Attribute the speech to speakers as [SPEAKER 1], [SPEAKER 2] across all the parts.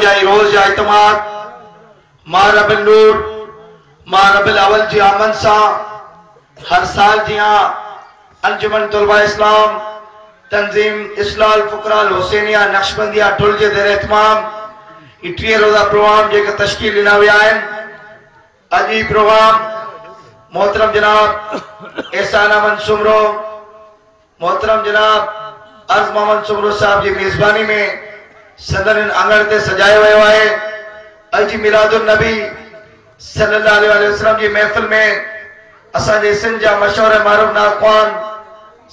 [SPEAKER 1] जाई रोज जा इतमाद मां रबिल नूर मां रबिल अवल जी आमन सा हर साल जिया अंजुमन तुलबा इस्लाम तंजीम इस्लाल फुकराल हुसैनिया नक्शबंदिया टुल जे देर इतमाम इट्री रोजा प्रोग्राम जेका तश्कील ॾिना विया आहिनि। अॼु ही प्रोग्राम मोहतरम जनाब एहसान अहमद सुमरो मोहतरम जनाब अर्ज मोहम्मद सुमरो साहब जी मेज़बानी में सदन आंगण ते सजायो वियो आहे। अॼु मिलादुन नबी सल्लल्लाहु अलैहि वसल्लम जी महफ़िल में असांजे सिंध जा मशहूर मारूफ नाख़वान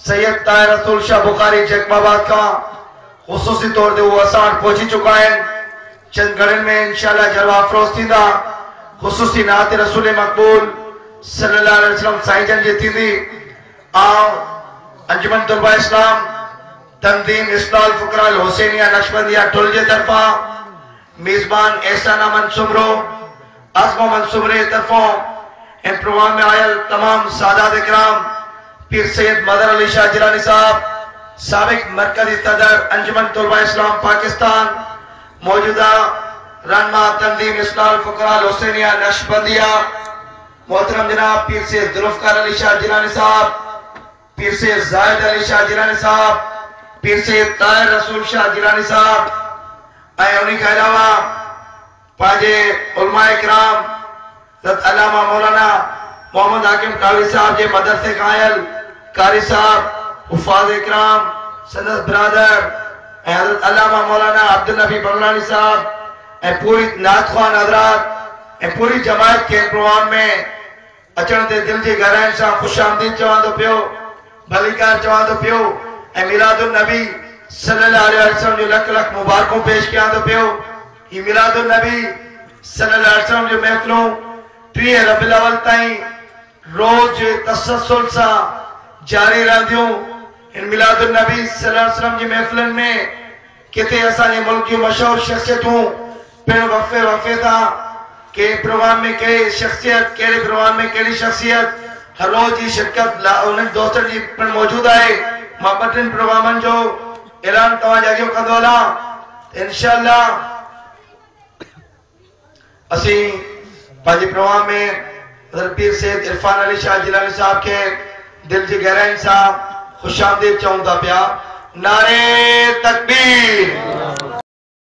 [SPEAKER 1] सैयद ताहिर रसूल शाह बुखारी जैकबाबाद का ख़ुसूसी तौर ते वो असां वटि पहुची चुका आहिनि। चंद घड़ियुनि में इंशाअल्लाह जलवा अफ़रोज़ थींदा। ख़ुसूसी नात रसूल मक़बूल सल्लल्लाहु अलैहि वसल्लम साईं जन जी थींदी। अंजुमन तुलबा इस्लाम तंजीम इस्लाल फुकराल हुसैनिया नक्शबंदिया टुल जे तरफा मेज़बान एहसान अहमद सुमरो आज़म मोहम्मद सुमरे तरफों इन प्रोग्राम में आयल तमाम सादात इकराम पीर सैयद मदर अली शाह जिलानी साहब साबिक मरकजी सदर अंजुमन तुलबा इस्लाम पाकिस्तान मौजूदा रहनुमा तंजीम इस्लाल फुकराल हुसैनिया नक्शबंदिया मोहतरम जनाब पीर सैयद जुल्फ़िकार अली शाह जिलानी साहब पीर सैयद जाहिद अली शाह जिलानी साहब पीर सैयद ताहिर रसूल शाह जिलानी साहब ऐं उन्हीं के अलावा पांजे उलमाए किराम हज़रत अल्लामा मौलाना मोहम्मद हाकिम कावी साहब जे मदरसे का आयल कारी साहब हुफ़ाज़ इकराम सनद ब्रादर ऐं हज़रत अल्लामा मौलाना अब्दुल नबी बंगलानी साहब ऐं पूरी नातख़्वान हज़रात ऐं पूरी जमायत के प्रोग्राम में अचण ते दिल जी गहराइनि सां ख़ुशामदीद चवां थो पियो भलीकार चवां थो पियो ऐं मिलादुन नबी सल्लल्लाहु अलैहि वसल्लम जो लख लख मुबारकों पेश कयां थो पियो। ही मिलादुन नबी सल्लल्लाहु अलैहि वसल्लम जो महफ़िलूं 3 रबीउल अव्वल ताईं रोज तसलसल सां जारी रहंदियूं। इन मिलादुन नबी सल्लल्लाहु अलैहि वसल्लम जी महफ़िलुनि में किथे असांजे मुल्क जूं मशहूर शख़्सियतूं पिण वफ़े था के प्रोग्राम में कहिड़ी शख़्सियत कहिड़े प्रोग्राम में कहिड़ी शख़्सियत हर रोज जी शिरकत उन्हनि दोस्तनि जी पिण मौजूद आहे। मां 2-3 प्रोग्रामनि जो ऐलान तव्हांजे अॻियां कंदो हलां। इंशाअल्लाह असीं पंहिंजे प्रोग्राम में हज़रत पीर सैयद इरफान अली शाह जिलानी साहब के दिल जी गहराइनि सां ख़ुशामदीद चऊं था पिया। नारे तकबीर